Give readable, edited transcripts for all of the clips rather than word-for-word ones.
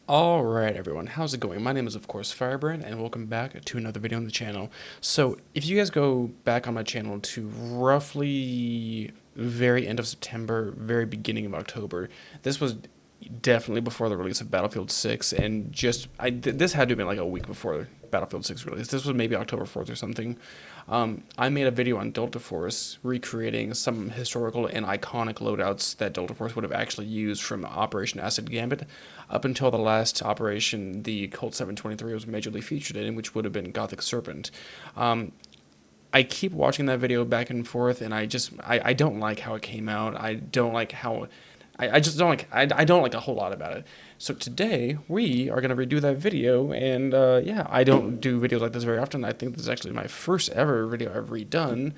Alright everyone, how's it going? My name is of course Firebrand and welcome back to another video on the channel. So if you guys go back on my channel to roughly very end of September, very beginning of October, this was definitely before the release of Battlefield 6 and this had to have been like a week before Battlefield 6 release. This was maybe October 4th or something. I made a video on Delta Force recreating some historical and iconic loadouts that Delta Force would have actually used from Operation Acid Gambit up until the last operation the Colt 723 was majorly featured in, which would have been Gothic Serpent. I keep watching that video back and forth, and I don't like how it came out. I don't like how I just don't like I don't like a whole lot about it. So today we are gonna redo that video, and yeah, I don't do videos like this very often. I think this is actually my first ever video I've redone.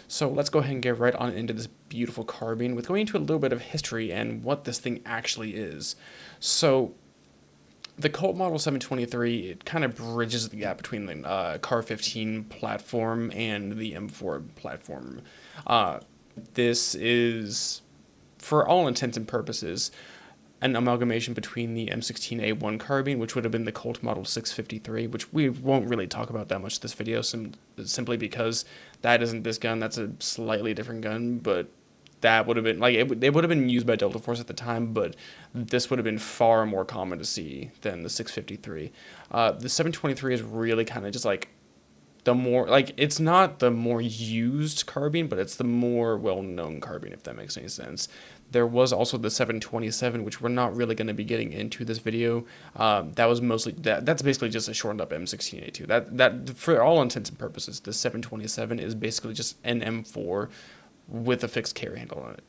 So let's go ahead and get right on into this beautiful carbine with going into a little bit of history and what this thing actually is. So the Colt Model 723, it kind of bridges the gap between the Car 15 platform and the M4 platform. This is, for all intents and purposes, an amalgamation between the M16A1 carbine, which would have been the Colt Model 653, which we won't really talk about that much this video, simply because that isn't this gun. That's a slightly different gun, but that would have been like it would have been used by Delta Force at the time, but this would have been far more common to see than the 653. The 723 is really kind of just like the more like it's not the more used carbine, but it's the more well-known carbine, if that makes any sense. There was also the 727, which we're not really going to be getting into this video. That was mostly that's basically just a shortened up M16A2. That for all intents and purposes, the 727 is basically just an M4 with a fixed carry handle on it.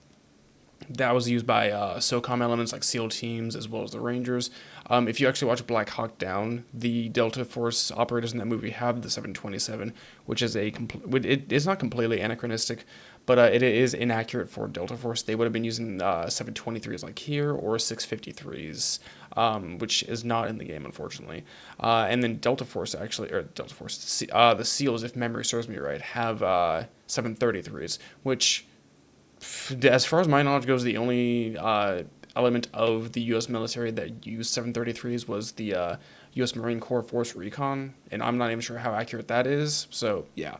That was used by SOCOM elements like SEAL teams as well as the Rangers. If you actually watch Black Hawk Down, the Delta Force operators in that movie have the 727, which is it is not completely anachronistic, but it is inaccurate for Delta Force. They would have been using 723s like here or 653s, which is not in the game unfortunately. And then Delta Force actually, or Delta Force, the SEALs, if memory serves me right, have 733s, which, as far as my knowledge goes, the only element of the U.S. military that used 733s was the U.S. Marine Corps Force Recon, and I'm not even sure how accurate that is, so yeah.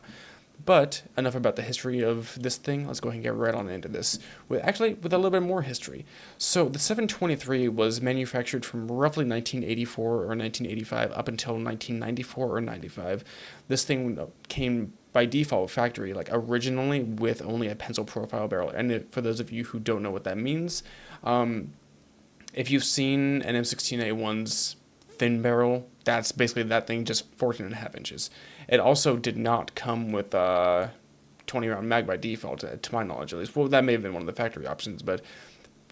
But enough about the history of this thing. Let's go ahead and get right on into this with a little bit more history. So the 723 was manufactured from roughly 1984 or 1985 up until 1994 or 95. This thing came by default factory, like originally with only a pencil profile barrel. And for those of you who don't know what that means, if you've seen an M16A1's thin barrel, that's basically that thing, just 14.5 inches. It also did not come with a 20 round mag by default, to my knowledge at least. Well, that may have been one of the factory options, but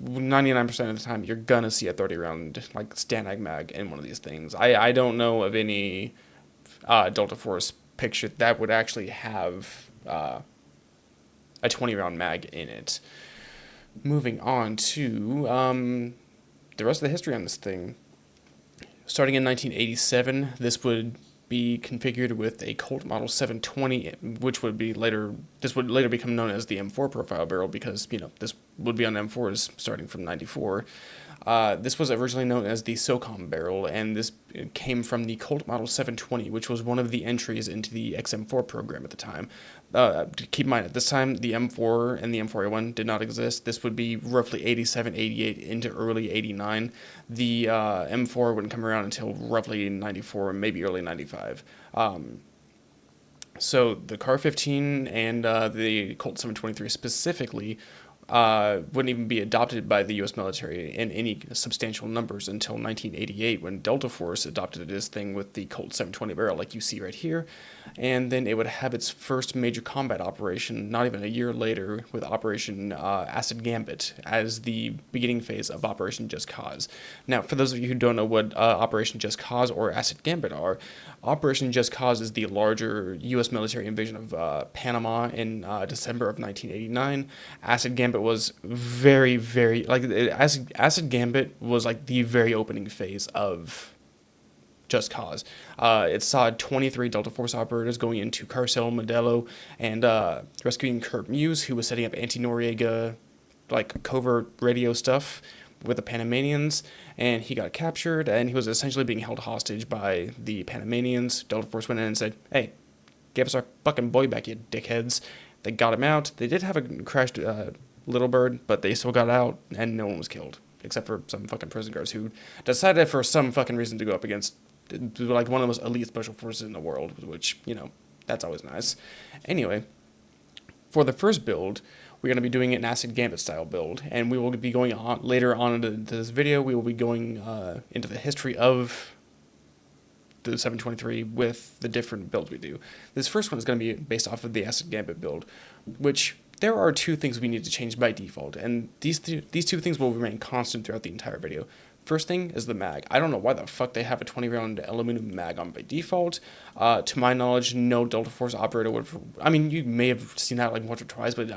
99% of the time you're gonna see a 30 round like Stanag mag in one of these things. I don't know of any Delta Force picture that would actually have a 20 round mag in it. Moving on to the rest of the history on this thing. Starting in 1987, this would be configured with a Colt Model 720, which would be later. This would later become known as the M4 profile barrel because this would be on M4s starting from '94. This was originally known as the SOCOM barrel, and this came from the Colt Model 720, which was one of the entries into the XM4 program at the time. Keep in mind, at this time, the M4 and the M4A1 did not exist. This would be roughly 87, 88 into early 89. The M4 wouldn't come around until roughly 94, maybe early 95. So the Car 15 and the Colt 723 specifically wouldn't even be adopted by the U.S. military in any substantial numbers until 1988, when Delta Force adopted this thing with the Colt 720 barrel, like you see right here. And then it would have its first major combat operation not even a year later with Operation Acid Gambit as the beginning phase of Operation Just Cause. Now, for those of you who don't know what Operation Just Cause or Acid Gambit are, Operation Just Cause is the larger U.S. military invasion of Panama in December of 1989. Acid Gambit was very, very, like, Acid Gambit was like the very opening phase of Just Cause. It saw 23 Delta Force operators going into Carcel Modelo and rescuing Kurt Muse, who was setting up anti-Noriega, like, covert radio stuff. with the Panamanians, and he got captured, and he was essentially being held hostage by the Panamanians. Delta Force went in and said, "Hey, give us our fucking boy back, you dickheads." They got him out. They did have a crashed little bird, but they still got out, and no one was killed, except for some fucking prison guards who decided for some fucking reason to go up against like one of the most elite special forces in the world, which, you know, that's always nice. Anyway, for the first build, we're going to be doing an Acid Gambit style build, and we will be going on later on into this video. We will be going into the history of the 723 with the different builds we do. This first one is going to be based off of the Acid Gambit build, which there are two things we need to change by default, and these two things will remain constant throughout the entire video. First thing is the mag. I don't know why the fuck they have a 20-round aluminum mag on by default. To my knowledge, no Delta Force operator would... I mean, you may have seen that like once or twice, but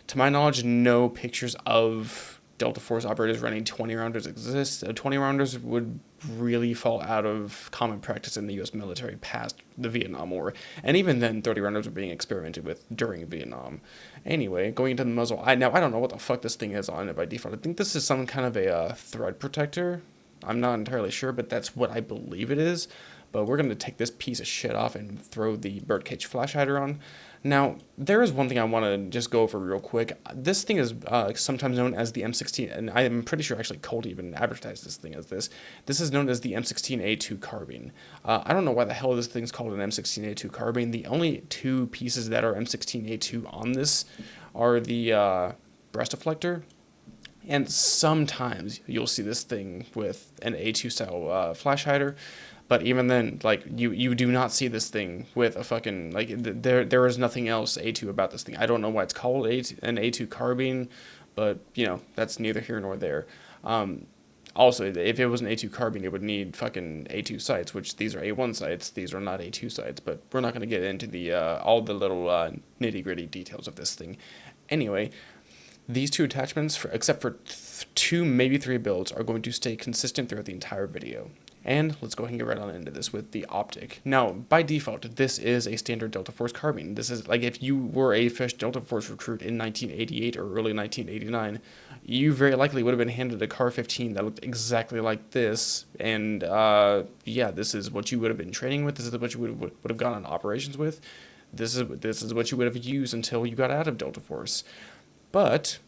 to my knowledge, no pictures of Delta Force operators running 20-rounders exist. 20-rounders would really fall out of common practice in the U.S. military past the Vietnam War. And even then, 30-rounders were being experimented with during Vietnam. Anyway, going into the muzzle, I don't know what the fuck this thing is on it by default. I think this is some kind of a thread protector. I'm not entirely sure, but that's what I believe it is. But we're going to take this piece of shit off and throw the birdcage flash hider on. Now, there is one thing I want to just go over real quick. This thing is sometimes known as the M16, and I'm pretty sure actually Colt even advertised this thing as this. This is known as the M16A2 carbine. I don't know why the hell this thing's called an M16A2 carbine. The only two pieces that are M16A2 on this are the breast deflector, and sometimes you'll see this thing with an A2 style flash hider. But even then, like, you do not see this thing with a fucking, like, there is nothing else A2 about this thing. I don't know why it's called an A2 carbine, but, you know, that's neither here nor there. Also, if it was an A2 carbine, it would need fucking A2 sights, which these are A1 sights. These are not A2 sights, but we're not going to get into the all the little nitty-gritty details of this thing. Anyway, these two attachments, except for two, maybe three builds, are going to stay consistent throughout the entire video. And let's go ahead and get right on into this with the optic. Now, by default, this is a standard Delta Force carbine. This is, like, if you were a fresh Delta Force recruit in 1988 or early 1989, you very likely would have been handed a Car 15 that looked exactly like this. And, yeah, this is what you would have been training with. This is what you would have gone on operations with. This is what you would have used until you got out of Delta Force. But,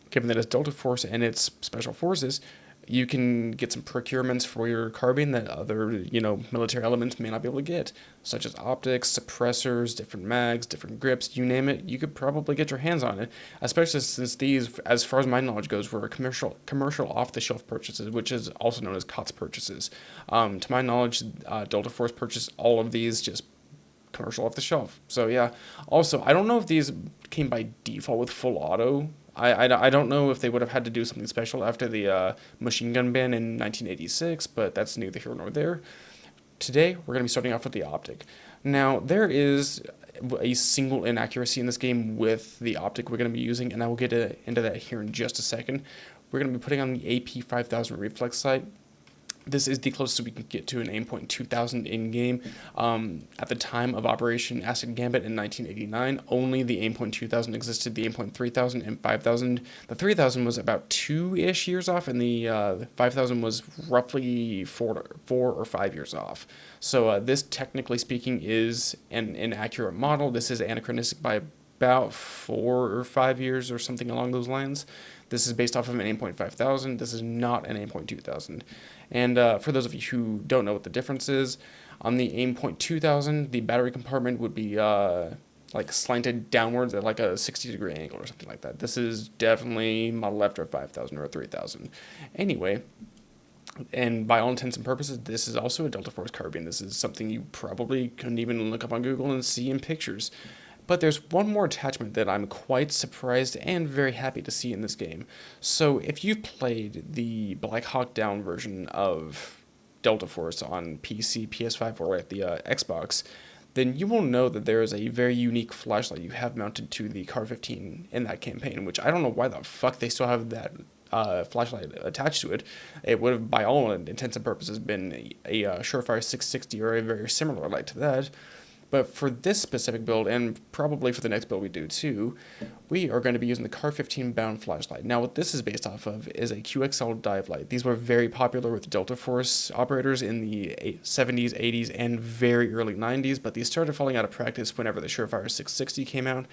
given that it's Delta Force and it's Special Forces, you can get some procurements for your carbine that other, you know, military elements may not be able to get, such as optics, suppressors, different mags, different grips, you name it. You could probably get your hands on it, especially since these, as far as my knowledge goes, were commercial off-the-shelf purchases, which is also known as COTS purchases. To my knowledge, Delta Force purchased all of these just commercial off the shelf. So yeah. Also, I don't know if these came by default with full auto. I don't know if they would have had to do something special after the machine gun ban in 1986, but that's neither here nor there. Today, we're going to be starting off with the optic. Now, there is a single inaccuracy in this game with the optic we're going to be using, and I will get into that here in just a second. We're going to be putting on the AP 5000 reflex sight. This is the closest we can get to an aimpoint 2000 in-game. At the time of Operation Acid Gambit in 1989, only the aimpoint 2000 existed, the aimpoint 3000 and 5000. The 3000 was about 2-ish years off, and the 5000 was roughly 4 or 5 years off. So this, technically speaking, is an inaccurate model. This is anachronistic by about 4 or 5 years or something along those lines. This is based off of an aimpoint 5000. This is not an aimpoint 2000. And for those of you who don't know what the difference is, on the aimpoint 2000, the battery compartment would be like slanted downwards at like a 60-degree angle or something like that. This is definitely model after a 5000 or a 3000. Anyway, and by all intents and purposes, this is also a Delta Force carbine. This is something you probably couldn't even look up on Google and see in pictures. But there's one more attachment that I'm quite surprised and very happy to see in this game. So if you've played the Black Hawk Down version of Delta Force on PC, PS5, or at the Xbox, then you will know that there is a very unique flashlight you have mounted to the Car 15 in that campaign, which I don't know why the fuck they still have that flashlight attached to it. It would have, by all intents and purposes, been a Surefire 660 or a very similar light to that. But for this specific build, and probably for the next build we do too, we are going to be using the Car 15 bound flashlight. Now what this is based off of is a QXL dive light. These were very popular with Delta Force operators in the 70s, 80s, and very early 90s, but these started falling out of practice whenever the Surefire 660 came out.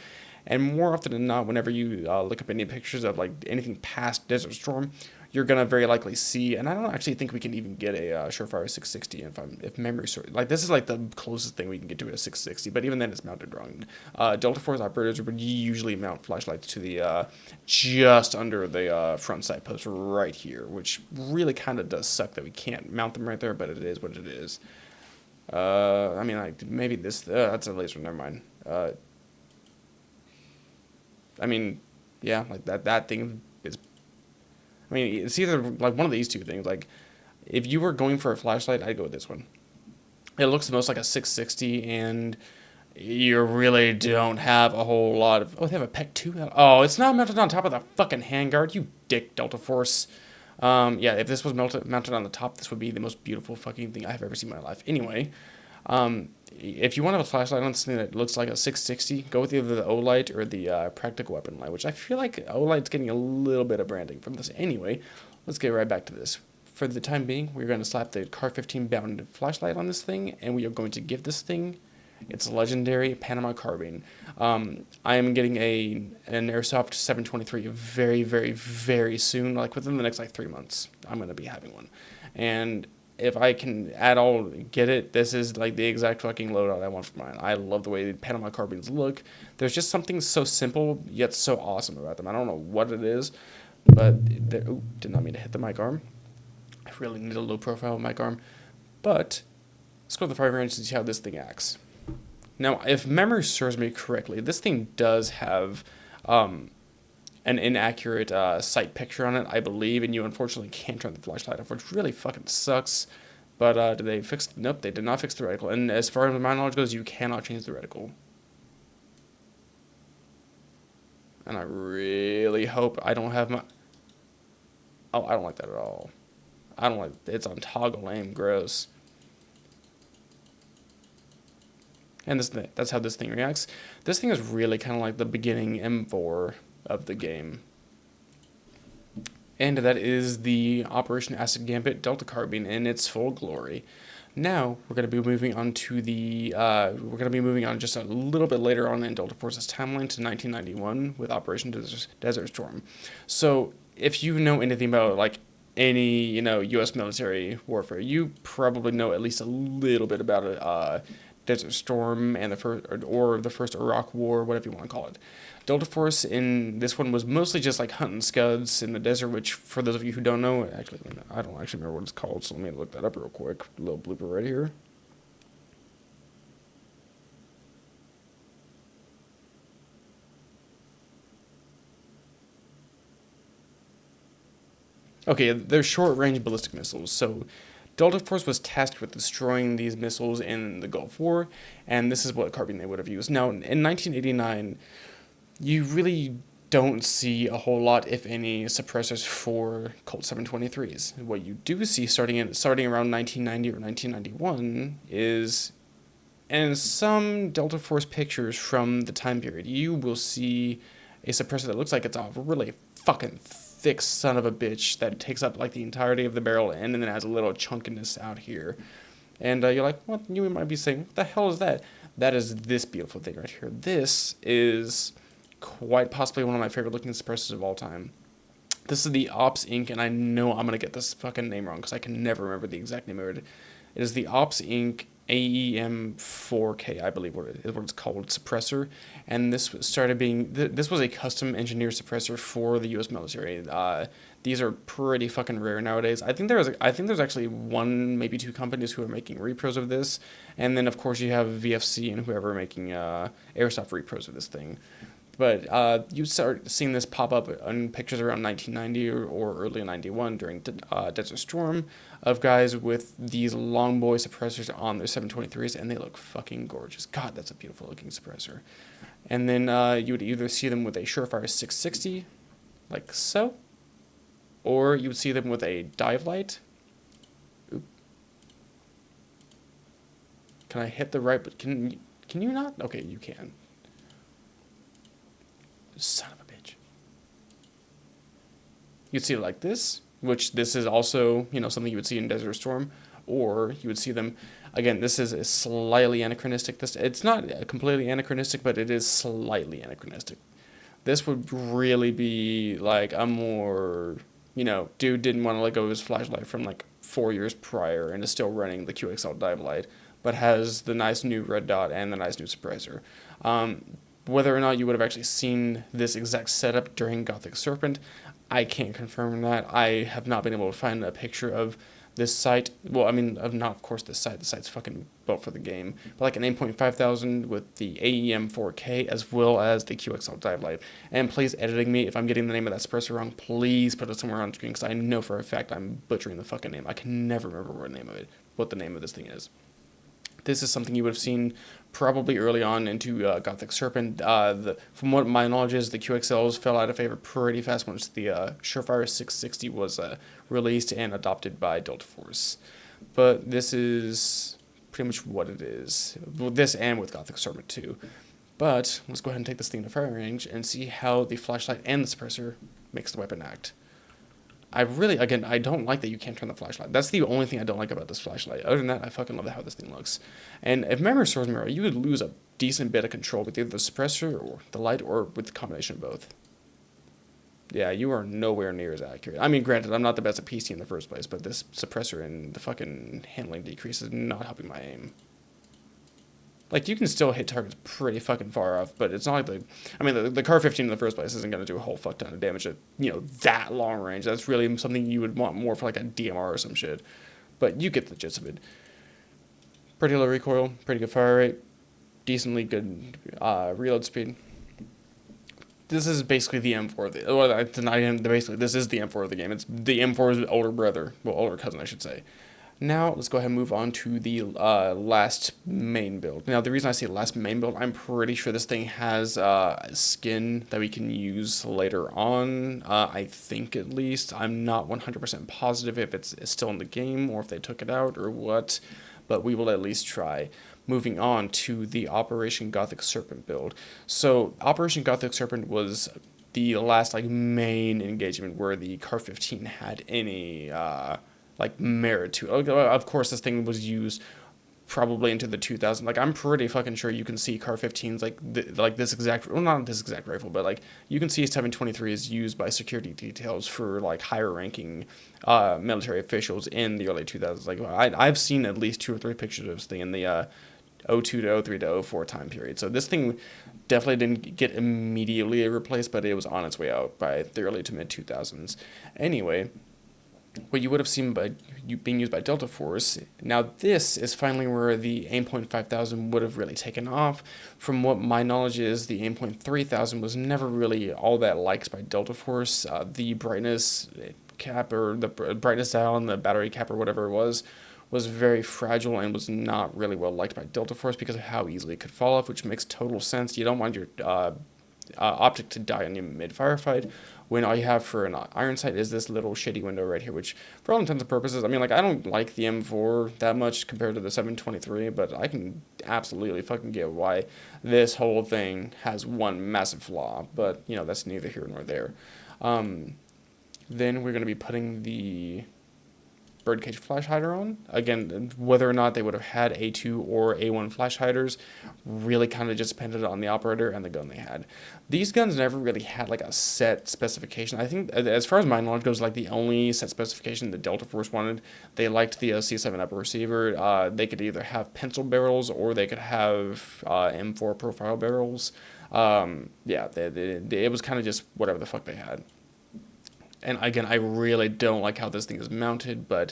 And more often than not, whenever you look up any pictures of like anything past Desert Storm, you're gonna very likely see, and I don't actually think we can even get a Surefire 660 if memory serves. Like this is like the closest thing we can get to a 660, but even then it's mounted wrong. Delta Force operators would usually mount flashlights to the just under the front sight post right here, which really kind of does suck that we can't mount them right there, but it is what it is. I mean, like maybe this that's a laser. Never mind. I mean, yeah, like that thing is. I mean, it's either like one of these two things. Like, if you were going for a flashlight, I'd go with this one. It looks the most like a 660, and you really don't have a whole lot of. Oh, they have a PEC 2. Oh, it's not mounted on top of the fucking handguard. You dick, Delta Force. Yeah, if this was mounted on the top, this would be the most beautiful fucking thing I've ever seen in my life. Anyway, if you want to have a flashlight on something that looks like a 660, go with either the O-Light or the practical weapon light, which I feel like O-Light's getting a little bit of branding from this. Anyway, let's get right back to this. For the time being, we're going to slap the Car 15 bound flashlight on this thing, and we are going to give this thing its legendary Panama carbine. I am getting an Airsoft 723 very, very, very soon, like within the next like 3 months. I'm going to be having one. And if I can at all get it, this is like the exact fucking loadout I want for mine. I love the way the Panama carbines look. There's just something so simple yet so awesome about them. I don't know what it is, but ooh, did not mean to hit the mic arm. I really need a low profile mic arm. But let's go to the fire range and see how this thing acts. Now, if memory serves me correctly, this thing does have an inaccurate sight picture on it, I believe, and you unfortunately can't turn the flashlight off, which really fucking sucks. But did they fix? Nope, they did not fix the reticle. And as far as my knowledge goes, you cannot change the reticle. And I really hope I don't have my. Oh, I don't like that at all. I don't like. It's on toggle aim. Gross. And that's how this thing reacts. This thing is really kind of like the beginning M4 of the game. And that is the Operation Acid Gambit Delta Carbine in its full glory. Now we're going to be moving on to the we're going to be moving on just a little bit later on in Delta Force's timeline to 1991 with Operation Desert Storm. So if you know anything about like any U.S. military warfare, you probably know at least a little bit about it. Desert Storm and the first Iraq War, whatever you want to call it. Delta Force in this one was mostly just like hunting scuds in the desert, which for those of you who don't know, actually I don't actually remember what it's called, so let me look that up real quick. A little blooper right here. Okay, they're short-range ballistic missiles, so Delta Force was tasked with destroying these missiles in the Gulf War, and this is what carbine they would have used. Now, in 1989, you really don't see a whole lot, if any, suppressors for Colt 723s. What you do see starting around 1990 or 1991 is, in some Delta Force pictures from the time period, you will see a suppressor that looks like it's a really fucking thick son of a bitch that takes up like the entirety of the barrel and then has a little chunkiness out here. And you're like, what? You might be saying, what the hell is that? That is this beautiful thing right here. This is quite possibly one of my favorite looking suppressors of all time. This is the Ops Inc., and I know I'm going to get this fucking name wrong because I can never remember the exact name of it. It is the Ops Inc. AEM4K, I believe is what it's called, suppressor. And this started being, this was a custom engineered suppressor for the U.S. military. These are pretty fucking rare nowadays. I think there's actually one, maybe two companies who are making repros of this. And then, of course, you have VFC and whoever are making airsoft repros of this thing. But you start seeing this pop up in pictures around 1990 or early 91 during Desert Storm of guys with these long boy suppressors on their 723s, and they look fucking gorgeous. God, that's a beautiful looking suppressor. And then you would either see them with a Surefire 660, like so, or you would see them with a dive light. Oop. Can I hit the right? But can Can you not? Okay, you can. Son of a bitch. You'd see it like this, which this is also, you know, something you would see in Desert Storm, or you would see them, again, this is a slightly anachronistic. It's not completely anachronistic, but it is slightly anachronistic. This would really be like a more, you know, dude didn't want to let go of his flashlight from like 4 years prior and is still running the QXL dive light, but has the nice new red dot and the nice new suppressor. Whether or not you would have actually seen this exact setup during Gothic Serpent, I can't confirm that. I have not been able to find a picture of this site. Well, I mean, of not of course this site. The site's fucking built for the game, but like an 8.5,000 with the AEM 4K as well as the QXL dive light. And please, editing me, if I'm getting the name of that suppressor wrong, please put it somewhere on screen because I know for a fact I'm butchering the fucking name. I can never remember what the name of this thing is. This is something you would have seen probably early on into Gothic Serpent. From what my knowledge is, the QXLs fell out of favor pretty fast once the Surefire 660 was released and adopted by Delta Force. But this is pretty much what it is. Well, this and with Gothic Serpent too. But let's go ahead and take this thing to firing range and see how the flashlight and the suppressor makes the weapon act. Again, I don't like that you can't turn the flashlight. That's the only thing I don't like about this flashlight. Other than that, I fucking love how this thing looks. And if memory serves me right, you would lose a decent bit of control with either the suppressor or the light or with the combination of both. Yeah, you are nowhere near as accurate. I mean, granted, I'm not the best at PC in the first place, but this suppressor and the fucking handling decrease is not helping my aim. Like, you can still hit targets pretty fucking far off, but it's not like I mean, the Car 15 in the first place isn't going to do a whole fuck ton of damage at, you know, that long range. That's really something you would want more for, like, a DMR or some shit. But you get the gist of it. Pretty low recoil, pretty good fire rate, decently good reload speed. This is basically the M4 of the... Well, it's not even... Basically, this is the M4 of the game. It's the M4's older brother. Well, older cousin, I should say. Now, let's go ahead and move on to the last main build. Now, the reason I say last main build, I'm pretty sure this thing has skin that we can use later on. I think, at least. I'm not 100% positive if it's still in the game or if they took it out or what, but we will at least try. Moving on to the Operation Gothic Serpent build. So, Operation Gothic Serpent was the last like main engagement where the Car 15 had any... like merit to it. Of course, this thing was used probably into the 2000s. Like, I'm pretty fucking sure you can see Car 15s like this exact, well, not this exact rifle, but like you can see 723 is used by security details for like higher ranking military officials in the early 2000s. Like, I've seen at least 2 or 3 pictures of this thing in the 02 to 03 to 04 time period. So this thing definitely didn't get immediately replaced, but it was on its way out by the early to mid 2000s. Anyway, what you would have seen by being used by Delta Force. Now this is finally where the AIM.5000 would have really taken off. From what my knowledge is, the AIM.3000 was never really all that liked by Delta Force. The brightness cap or the brightness dial and the battery cap or whatever it was very fragile and was not really well liked by Delta Force because of how easily it could fall off, which makes total sense. You don't want your optic to die on you mid-firefight when all you have for an iron sight is this little shitty window right here, which for all intents and purposes, I mean, like, I don't like the M4 that much compared to the 723, but I can absolutely fucking get why this whole thing has one massive flaw, but, you know, that's neither here nor there. Then we're going to be putting the birdcage flash hider on. Again, whether or not they would have had A2 or A1 flash hiders really kind of just depended on the operator and the gun they had. These guns never really had like a set specification. I think as far as my knowledge goes, like the only set specification that Delta Force wanted, they liked the C7 upper receiver. They could either have pencil barrels or they could have M4 profile barrels. Yeah, it was kind of just whatever the fuck they had. And again, I really don't like how this thing is mounted, but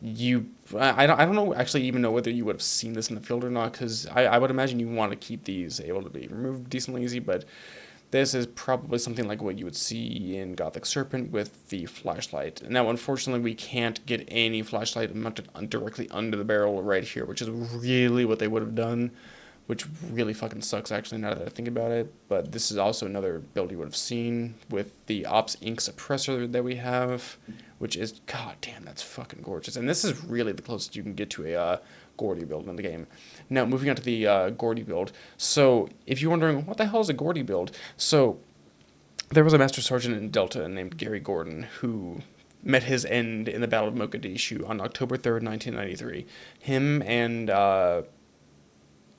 I don't know, actually even know whether you would have seen this in the field or not, because I would imagine you want to keep these able to be removed decently easy, but this is probably something like what you would see in Gothic Serpent with the flashlight. Now, unfortunately, we can't get any flashlight mounted directly under the barrel right here, which is really what they would have done. which really fucking sucks actually now that I think about it. But this is also another build you would have seen with the Ops Inc. suppressor that we have, which is, god damn, that's fucking gorgeous. And this is really the closest you can get to a Gordy build in the game. Now, moving on to the Gordy build. So, if you're wondering, what the hell is a Gordy build? So, there was a Master Sergeant in Delta named Gary Gordon who met his end in the Battle of Mogadishu on October 3rd, 1993. Him and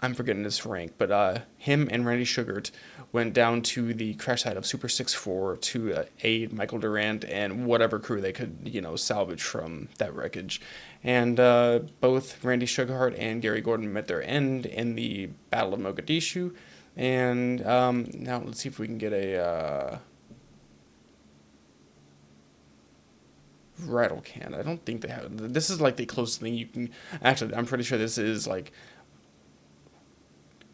I'm forgetting his rank, but him and Randy Sugart went down to the crash site of Super 6-4 to aid Michael Durant and whatever crew they could, salvage from that wreckage. And both Randy Sugart and Gary Gordon met their end in the Battle of Mogadishu. And now let's see if we can get a rattle can. I don't think they have. This is like the closest thing you can. Actually, I'm pretty sure this is like.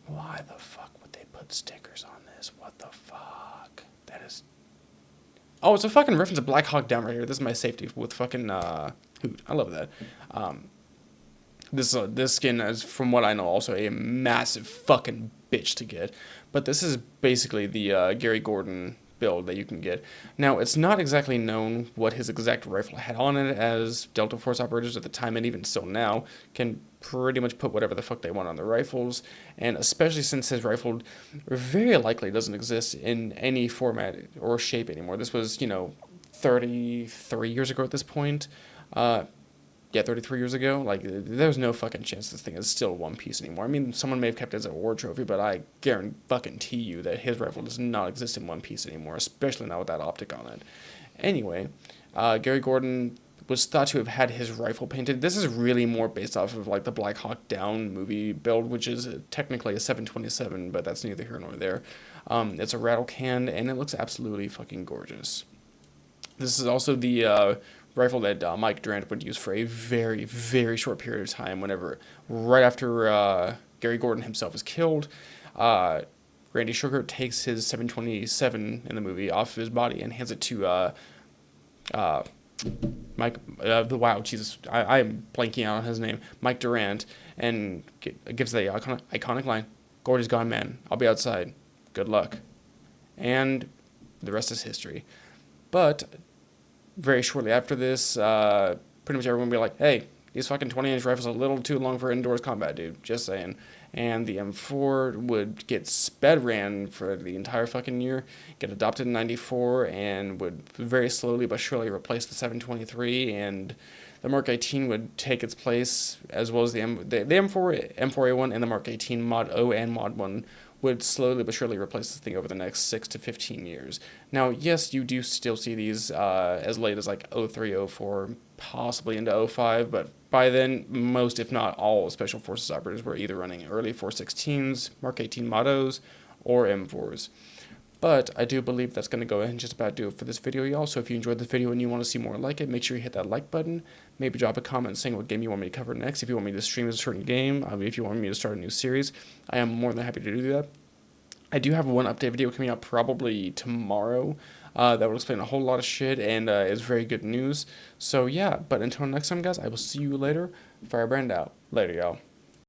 Why the fuck would they put stickers on this? What the fuck? That is. Oh, it's a fucking reference to Black Hawk Down right here. This is my safety with fucking Hoot. I love that. This skin is, from what I know, also a massive fucking bitch to get. But this is basically the Gary Gordon build that you can get. Now, it's not exactly known what his exact rifle had on it, as Delta Force operators at the time, and even still now, can pretty much put whatever the fuck they want on their rifles, and especially since his rifle very likely doesn't exist in any format or shape anymore. This was, 33 years ago at this point. Yeah, 33 years ago, like, there's no fucking chance this thing is still one piece anymore. I mean, someone may have kept it as a war trophy, but I guarantee you that his rifle does not exist in one piece anymore, especially not with that optic on it. Anyway, Gary Gordon was thought to have had his rifle painted. This is really more based off of, like, the Black Hawk Down movie build, which is technically a 727, but that's neither here nor there. It's a rattle can, and it looks absolutely fucking gorgeous. This is also the rifle that Mike Durant would use for a very, very short period of time right after Gary Gordon himself is killed. Randy Sugart takes his 727 in the movie off of his body and hands it to Mike, Jesus, I am blanking out on his name, Mike Durant, and gives the iconic line, "Gordy's gone, man. I'll be outside. Good luck." And the rest is history. But very shortly after this, pretty much everyone would be like, "Hey, these fucking 20-inch rifles are a little too long for indoors combat, dude. Just saying." And the M4 would get sped ran for the entire fucking year, get adopted in 94, and would very slowly but surely replace the 723, and the Mark 18 would take its place, as well as the M4, M4A1, and the Mark 18 Mod O and Mod 1 would slowly but surely replace this thing over the next 6 to 15 years. Now, yes, you do still see these as late as like 03, 04, possibly into 05, but by then, most, if not all, Special Forces operators were either running early 416s, Mark 18 Modos, or M4s. But I do believe that's going to go ahead and just about do it for this video, y'all. So if you enjoyed this video and you want to see more like it, make sure you hit that like button. Maybe drop a comment saying what game you want me to cover next. If you want me to stream a certain game, if you want me to start a new series, I am more than happy to do that. I do have one update video coming out probably tomorrow that will explain a whole lot of shit and is very good news. So yeah, but until next time, guys, I will see you later. Firebrand out. Later, y'all.